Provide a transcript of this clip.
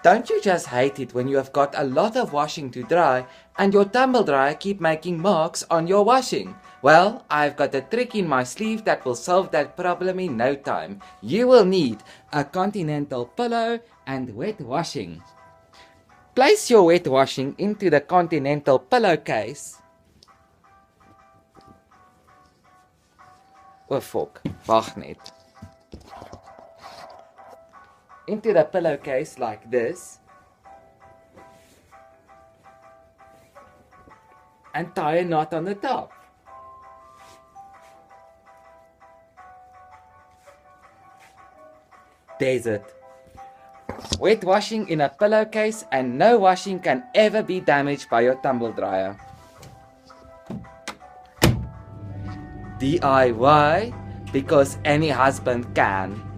Don't you just hate it when you have got a lot of washing to dry and your tumble dryer keep making marks on your washing? Well, I've got a trick in my sleeve that will solve that problem in no time. You will need a continental pillow and wet washing. Place your wet washing into the continental pillowcase. O fok, wag net. Into the pillowcase like this. And tie a knot on the top. There's it. Wet washing in a pillowcase and no washing can ever be damaged by your tumble dryer. DIY because any husband can.